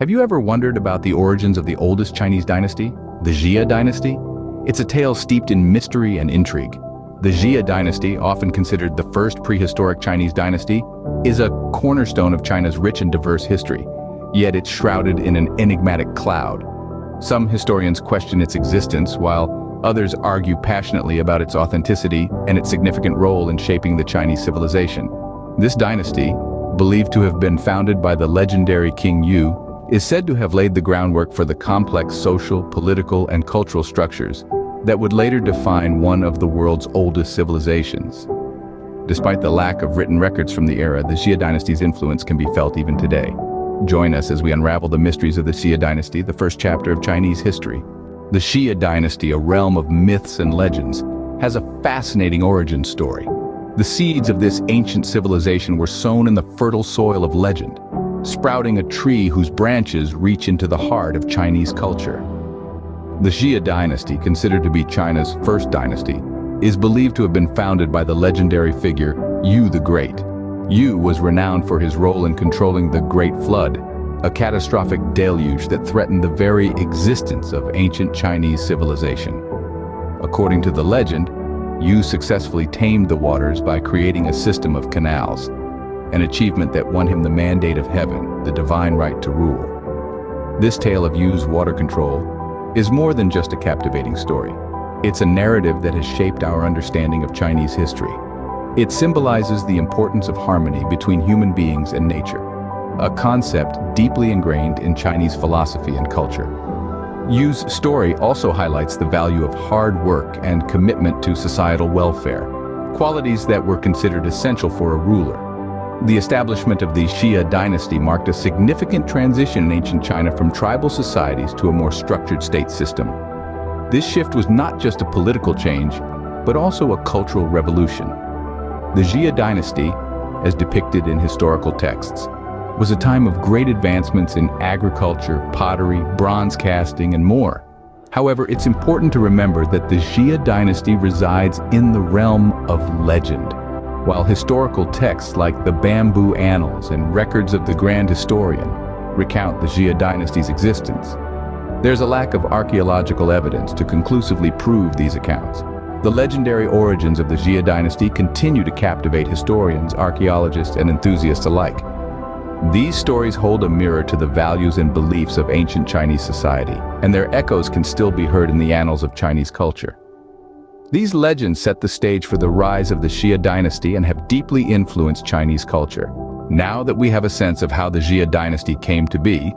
Have you ever wondered about the origins of the oldest Chinese dynasty, the Xia Dynasty? It's a tale steeped in mystery and intrigue. The Xia Dynasty, often considered the first prehistoric Chinese dynasty, is a cornerstone of China's rich and diverse history, yet it's shrouded in an enigmatic cloud. Some historians question its existence, while others argue passionately about its authenticity and its significant role in shaping the Chinese civilization. This dynasty, believed to have been founded by the legendary King Yu, is said to have laid the groundwork for the complex social, political, and cultural structures that would later define one of the world's oldest civilizations. Despite the lack of written records from the era, the Xia Dynasty's influence can be felt even today. Join us as we unravel the mysteries of the Xia Dynasty, the first chapter of Chinese history. The Xia Dynasty, a realm of myths and legends, has a fascinating origin story. The seeds of this ancient civilization were sown in the fertile soil of legend, sprouting a tree whose branches reach into the heart of Chinese culture. The Xia Dynasty, considered to be China's first dynasty, is believed to have been founded by the legendary figure Yu the Great. Yu was renowned for his role in controlling the Great Flood, a catastrophic deluge that threatened the very existence of ancient Chinese civilization. According to the legend, Yu successfully tamed the waters by creating a system of canals, an achievement that won him the mandate of heaven, the divine right to rule. This tale of Yu's water control is more than just a captivating story. It's a narrative that has shaped our understanding of Chinese history. It symbolizes the importance of harmony between human beings and nature, a concept deeply ingrained in Chinese philosophy and culture. Yu's story also highlights the value of hard work and commitment to societal welfare, qualities that were considered essential for a ruler. The establishment of the Xia Dynasty marked a significant transition in ancient China from tribal societies to a more structured state system. This shift was not just a political change, but also a cultural revolution. The Xia Dynasty, as depicted in historical texts, was a time of great advancements in agriculture, pottery, bronze casting, and more. However, it's important to remember that the Xia Dynasty resides in the realm of legend. While historical texts like the Bamboo Annals and records of the Grand Historian recount the Xia Dynasty's existence, there's a lack of archaeological evidence to conclusively prove these accounts. The legendary origins of the Xia Dynasty continue to captivate historians, archaeologists, and enthusiasts alike. These stories hold a mirror to the values and beliefs of ancient Chinese society, and their echoes can still be heard in the annals of Chinese culture. These legends set the stage for the rise of the Xia Dynasty and have deeply influenced Chinese culture. Now that we have a sense of how the Xia Dynasty came to be,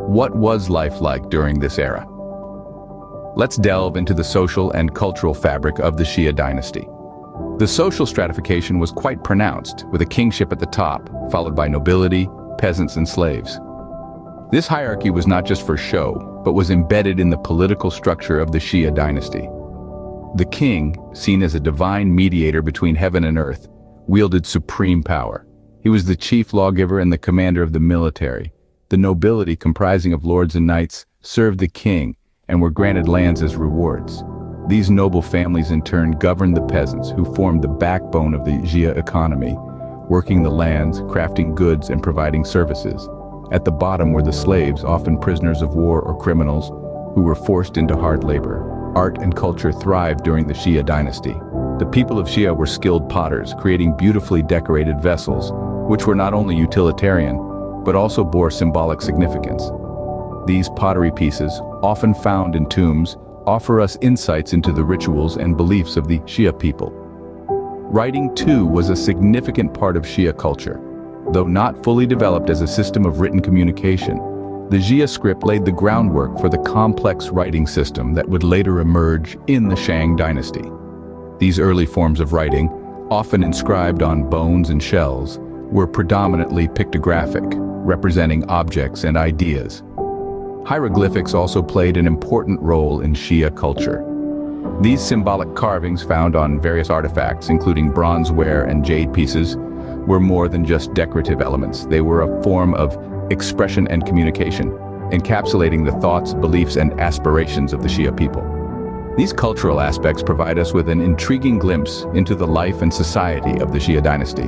what was life like during this era? Let's delve into the social and cultural fabric of the Xia Dynasty. The social stratification was quite pronounced, with a kingship at the top, followed by nobility, peasants, and slaves. This hierarchy was not just for show, but was embedded in the political structure of the Xia Dynasty. The king, seen as a divine mediator between heaven and earth, wielded supreme power. He was the chief lawgiver and the commander of the military. The nobility, comprising of lords and knights, served the king and were granted lands as rewards. These noble families in turn governed the peasants, who formed the backbone of the Xia economy, working the lands, crafting goods, and providing services. At the bottom were the slaves, often prisoners of war or criminals, who were forced into hard labor. Art and culture thrived during the Xia Dynasty. The people of Xia were skilled potters, creating beautifully decorated vessels, which were not only utilitarian, but also bore symbolic significance. These pottery pieces, often found in tombs, offer us insights into the rituals and beliefs of the Xia people. Writing, too, was a significant part of Xia culture. Though not fully developed as a system of written communication, the Xia script laid the groundwork for the complex writing system that would later emerge in the Shang dynasty. These early forms of writing, often inscribed on bones and shells, were predominantly pictographic, representing objects and ideas. Hieroglyphics also played an important role in Xia culture. These symbolic carvings found on various artifacts, including bronzeware and jade pieces, were more than just decorative elements. They were a form of expression and communication, encapsulating the thoughts, beliefs, and aspirations of the Xia people. These cultural aspects provide us with an intriguing glimpse into the life and society of the Xia dynasty.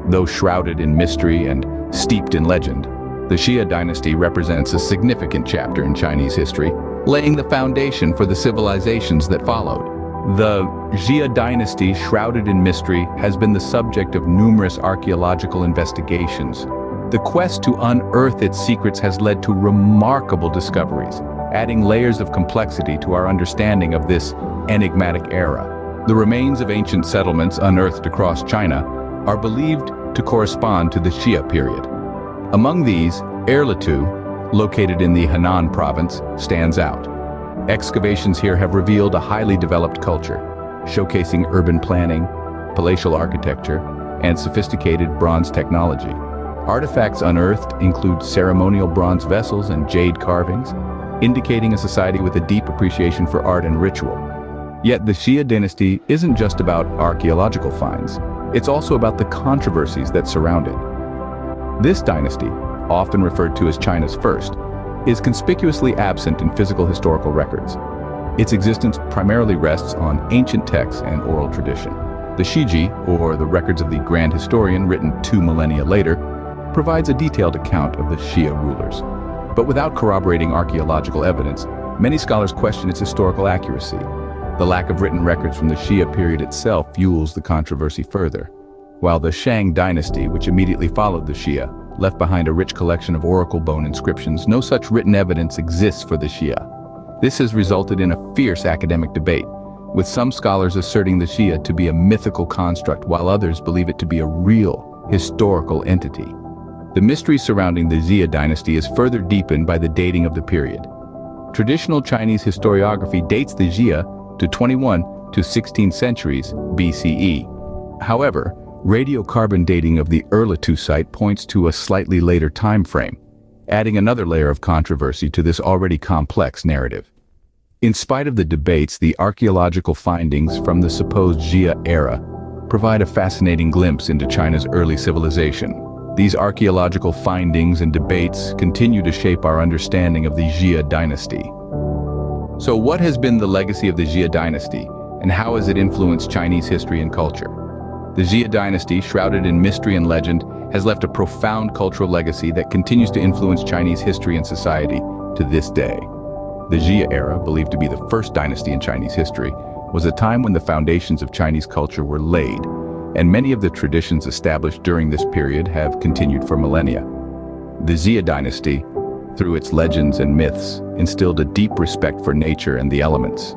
Though shrouded in mystery and steeped in legend, The Xia dynasty represents a significant chapter in Chinese history, laying the foundation for the civilizations that followed. The Xia dynasty, shrouded in mystery, has been the subject of numerous archaeological investigations. The quest to unearth its secrets has led to remarkable discoveries, adding layers of complexity to our understanding of this enigmatic era. The remains of ancient settlements unearthed across China are believed to correspond to the Xia period. Among these, Erlitou, located in the Henan province, stands out. Excavations here have revealed a highly developed culture, showcasing urban planning, palatial architecture, and sophisticated bronze technology. Artifacts unearthed include ceremonial bronze vessels and jade carvings, indicating a society with a deep appreciation for art and ritual. Yet the Xia dynasty isn't just about archaeological finds, it's also about the controversies that surround it. This dynasty, often referred to as China's first, is conspicuously absent in physical historical records. Its existence primarily rests on ancient texts and oral tradition. The Shiji, or the records of the Grand Historian written 2 millennia later, provides a detailed account of the Xia rulers. But without corroborating archaeological evidence, many scholars question its historical accuracy. The lack of written records from the Xia period itself fuels the controversy further. While the Shang dynasty, which immediately followed the Xia, left behind a rich collection of oracle bone inscriptions, no such written evidence exists for the Xia. This has resulted in a fierce academic debate, with some scholars asserting the Xia to be a mythical construct while others believe it to be a real, historical entity. The mystery surrounding the Xia dynasty is further deepened by the dating of the period. Traditional Chinese historiography dates the Xia to 21 to 16th centuries BCE. However, radiocarbon dating of the Erlitou site points to a slightly later time frame, adding another layer of controversy to this already complex narrative. In spite of the debates, the archaeological findings from the supposed Xia era provide a fascinating glimpse into China's early civilization. These archaeological findings and debates continue to shape our understanding of the Xia dynasty. So what has been the legacy of the Xia dynasty, and how has it influenced Chinese history and culture? The Xia dynasty, shrouded in mystery and legend, has left a profound cultural legacy that continues to influence Chinese history and society to this day. The Xia era, believed to be the first dynasty in Chinese history, was a time when the foundations of Chinese culture were laid, and many of the traditions established during this period have continued for millennia. The Xia dynasty, through its legends and myths, instilled a deep respect for nature and the elements.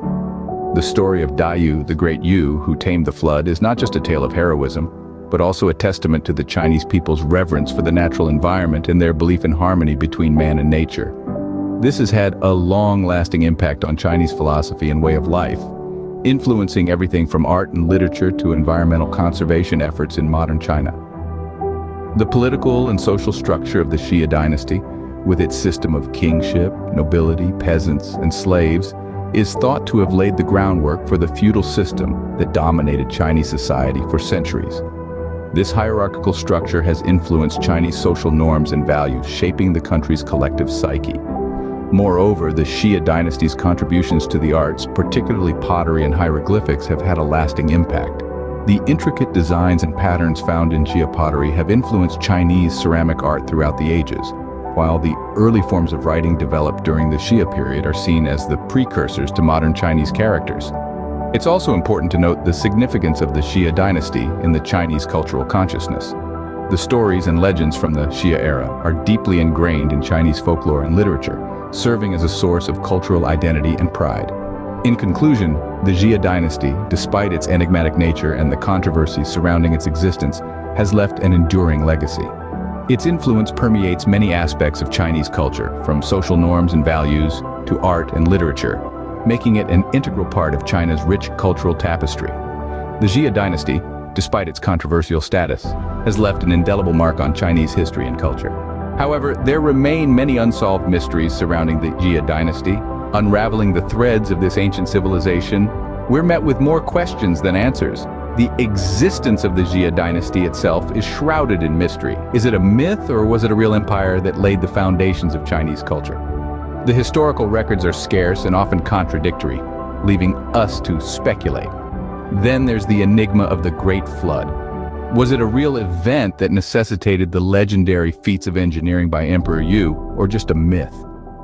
The story of Dayu, the great Yu, who tamed the flood, is not just a tale of heroism, but also a testament to the Chinese people's reverence for the natural environment and their belief in harmony between man and nature. This has had a long-lasting impact on Chinese philosophy and way of life, influencing everything from art and literature to environmental conservation efforts in modern China. The political and social structure of the Xia dynasty, with its system of kingship, nobility, peasants, and slaves, is thought to have laid the groundwork for the feudal system that dominated Chinese society for centuries. This hierarchical structure has influenced Chinese social norms and values, shaping the country's collective psyche. Moreover, the Xia dynasty's contributions to the arts, particularly pottery and hieroglyphics, have had a lasting impact. The intricate designs and patterns found in Xia pottery have influenced Chinese ceramic art throughout the ages, while the early forms of writing developed during the Xia period are seen as the precursors to modern Chinese characters. It's also important to note the significance of the Xia dynasty in the Chinese cultural consciousness. The stories and legends from the Xia era are deeply ingrained in Chinese folklore and literature, serving as a source of cultural identity and pride. In conclusion, the Xia dynasty, despite its enigmatic nature and the controversies surrounding its existence, has left an enduring legacy. Its influence permeates many aspects of Chinese culture, from social norms and values to art and literature, making it an integral part of China's rich cultural tapestry. The Xia dynasty, despite its controversial status, has left an indelible mark on Chinese history and culture. However, there remain many unsolved mysteries surrounding the Xia dynasty. Unraveling the threads of this ancient civilization, we're met with more questions than answers. The existence of the Xia dynasty itself is shrouded in mystery. Is it a myth, or was it a real empire that laid the foundations of Chinese culture? The historical records are scarce and often contradictory, leaving us to speculate. Then there's the enigma of the Great Flood. Was it a real event that necessitated the legendary feats of engineering by Emperor Yu, or just a myth?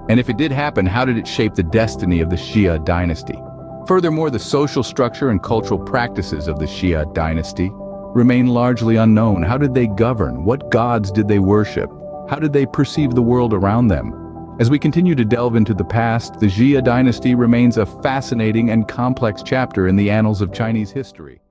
And if it did happen, how did it shape the destiny of the Xia dynasty? Furthermore, the social structure and cultural practices of the Xia dynasty remain largely unknown. How did they govern? What gods did they worship? How did they perceive the world around them? As we continue to delve into the past, the Xia dynasty remains a fascinating and complex chapter in the annals of Chinese history.